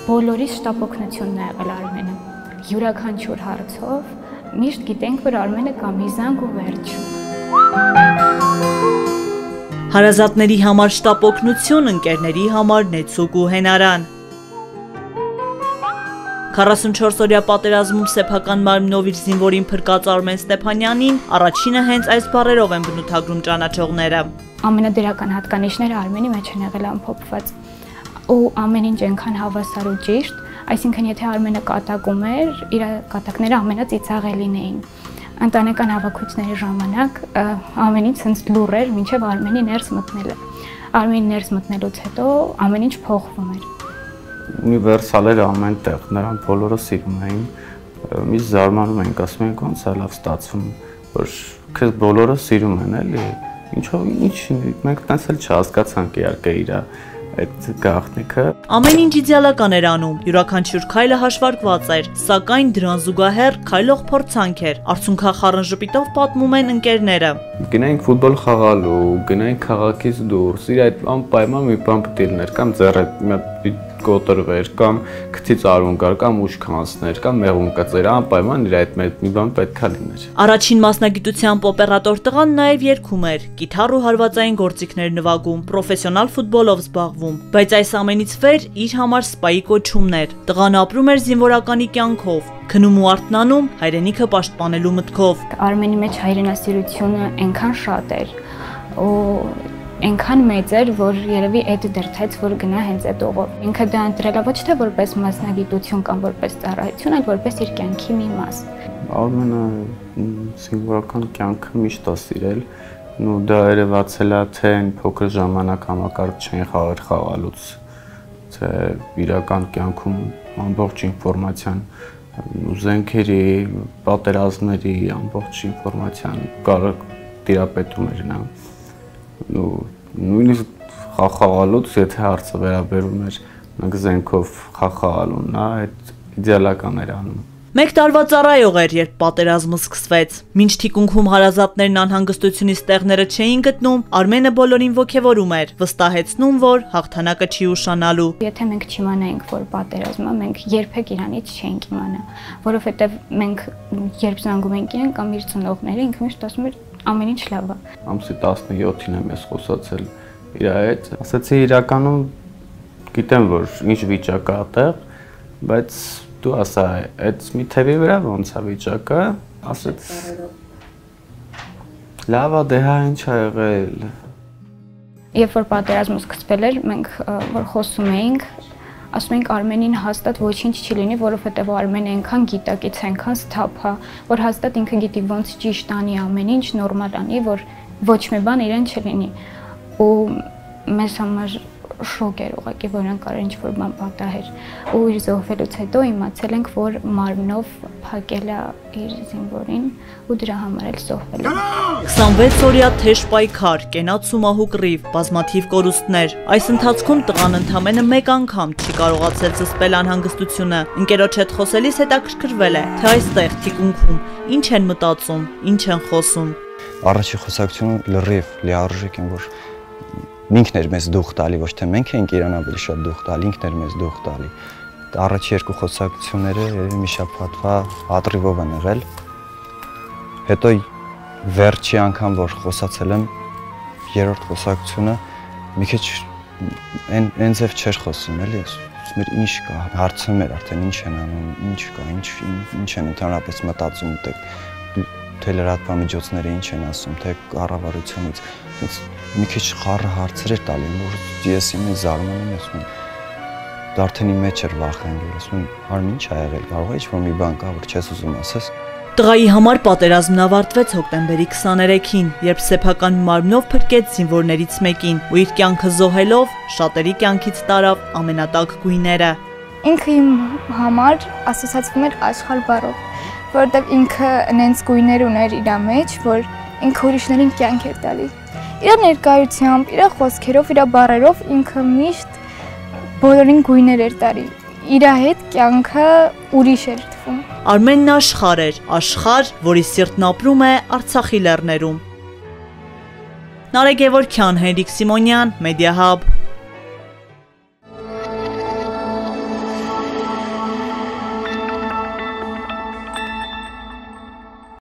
Բոլորիս շտապօգնությունն է եղել Արմենը, յուրաքանչյուր հարցով, միշտ գիտենք, որ Արմենը կա մի զանգ ու վերջ։ Հարազատների համար շտապօգնություն, ընկերների համար նեցուկ ու հենարան։ 44-օրյա պատերազմում սեփական մարմնով իր զինվորին փրկած Արմեն Ստեփանյանին առաջինը հենց այս բառերով են բնութագրում ճանաչողները։ Ամենադրական հատկանիշները Արմենի մեջ են եղել ամփոփված ու ամեն ինչ այնքան հավասար ու ճիշտ, այսինքն եթե Արմենը կատակում էր, իր կատակները ամենածիծաղելին էին։ Ընտանեկան հավաքությունների ժամանակ ամեն ինչ ցենց լուռ էր, մինչև Արմենի ներս մտնելը։ Արմենի ներս մտնելուց հետո ամեն ինչ փոխվում էր։ Ունիվերսալ էր ամեն տեղ, նրան բոլորը սիրում էին, միշտ զարմանում ենք, ասում ենք ոնց է լավ ստացվում, որ քեզ բոլորը սիրում են, էլի, ինչով, մենք տենց էլ չհասկացանք իհարկե իր այդ գաղտնիքը։ Ամեն ինչ իդեալական էր անում, յուրաքանչյուր քայլը հաշվարկված էր, սակայն դրան զուգահեռ քայլող փորձանք էր, արցունքախառն ժպիտով պատմում են ընկերները։ Գնայինք ֆուտբոլ խաղալու, գնայինք քաղաքից դուրս, իր այդ անպայման մի բան պետք է լիներ, կամ ձեռը կոտրվեր, կամ քթից արուն գար, կամ ուշ կանցներ, կամ մեղուն կծեր, անպայման իր այդ մի բան պետք է լիներ։ Առաջին մասնագիտությամբ օպերատոր տղան նաև երգում էր, կիթառ ու հարվածային գործիքներ նվագում, պրոֆեսիոնալ ֆուտբոլով զբաղվում, բայց այս ամենից վեր իր համար սպայի կոչումներ։ Տղան ապրում էր զինվորականի կյանքով, քնում ու արթնանում հայրենիքը պաշտպանելու մտքով։ Արմենի մեջ հայրենասիրությունը այնքան շատ էր ու այնքան մեծ էր, որ երևի այդ դրթեց, որ գնա հենց այդ ուղով։ Ինքը դա ընտրել է ոչ թե որպես մասնագիտություն կամ որպես ծառայություն, այլ որպես իր կյանքի մի մաս։ Արմենը զինվորական կյանքը միշտ է սիրել, ու դա երևացել է թե այն փոքր ժամանակ համակարգ չեն խաղալուց, թե իրական կյանքում ամբողջ ինֆորմացիան, զենքերի, պատերազմների ամբողջ ինֆորմացիան տիրապետում էր նա։ Նույնիսկ խաղալուց, եթե հարցը վերաբերում էր զենքով խաղալուն, նա այդ իդեալական էր անում։ Մեկ տարվա ծառայող էր, երբ պատերազմը սկսվեց։ Մինչ թիկունքում հարազատներն անհանգստությունից տեղները չէին գտնում, Արմենը բոլորին ոգևորում էր, վստահեցնում, որ հաղթանակը չի ուշանալու։ Եթե մենք չիմանայինք, որ պատերազմը, մենք երբեք իրանից չենք իմանա, որովհետև մենք երբ զանգում ենք իրեն կամ իր ծնողները, ինքը միշտ ասում էր ամեն ինչ լավ է։ Ամսի 17-ին եմ ես խոսացել իր հետ, ասացի իրականում գիտեմ, որ ինչ վիճակ է այդտեղ, բայց դու ասա, այդ մի թևի վրա ոնց է վիճակը, ասաց լավ է, դե հա ինչ ա եղել։ Երբ որ պատերազմը սկսվել էր, մենք որ խոսում էինք, ասում ենք Արմենին հաստատ ոչինչ չի լինի, որովհետև Արմենը այնքան գիտակից, այնքան սթափ է, որ հաստատ ինքը գիտի ոնց ճիշտ անի ամեն ինչ, նորմալ անի, որ ոչ մի բան իրեն չլինի։ Ու մեզ համար շոկ էր ուղղակի, որ իրեն կարող ինչ-որ բան պատահեր։ Ու իր զոհվելուց հետո իմացել ենք, որ մարմնով փակել է իր զինվորին ու դրա համար էլ զոհվել է։ 26 օրյա թեժ պայքար, կենաց ու մահու կռիվ, բազմաթիվ կորուստներ։ Այս ընթացքում տղան ընդամենը մեկ անգամ չի կարողացել զսպել անհանգստությունը։ Ընկերոջ հետ խոսելիս հետաքրքրվել է, թե այստեղ թիկունքում ինչ են մտածում, ինչ են խոսում։ Առաջի խոսակցությունը լրիվ լիարժեք են, որ ինքն էր մեզ դուխ տալի, ոչ թե մենք էինք իրան ավելի շատ դուխ տալի, ինքն էր մեզ դուխ տալի։ Առաջի երկու խոսակցությունները մի շաբաթվա ատրիվով են եղել։ Հետո վերջի անգամ, որ խոսացել եմ, երրորդ խոսակցությունը մի քիչ այն ձև չէր խոսում, էլի, ասում էր ինչ կա, հարցնում էր արդեն ինչ են անում, ինչ կա, ինչ են ընդհանրապես մտածում, թե լրատվամիջոցները ինչ են ասում, թե կառավարությունից։ Մի քիչ խառը հարցեր էր տալի, որ ես ինձ զարմանում եմ, ասում եմ, դա արդեն իմ մեջ էր վախենգել, ասում եմ, հարմ ինչ ա եղել, կարող է ինչ-որ մի բան կա, որ չես ուզում ասես։ Տղայի համար պատերազմն ավարտվեց հոկտեմբերի 23-ին, երբ սեփական մարմնով փրկեց զինվորներից մեկին ու իր կյանքը զոհելով շատերի կյանքից տարավ ամենատաք գույները։ Ինքը իմ համար ասոցացվում էր աշխարհ բառով, որովհետև ինքը նենց գույներ ուներ իր մեջ, որ ինքը ուրիշներին կյանք էր տալի։ Իր ներկայությամբ, իր խոսքերով, իր բառերով ինքը միշտ բոլորին գույներ էր տալի։ Իր հետ կյանքը ուրիշ էր թվում։ Արմենն աշխարհ էր, աշխարհ, որի սիրտն ապրում է Արցախի լեռներում։ Նարեկ Գևորգյան, Հենրիկ Սիմոնյան, Մեդիա Հաբ։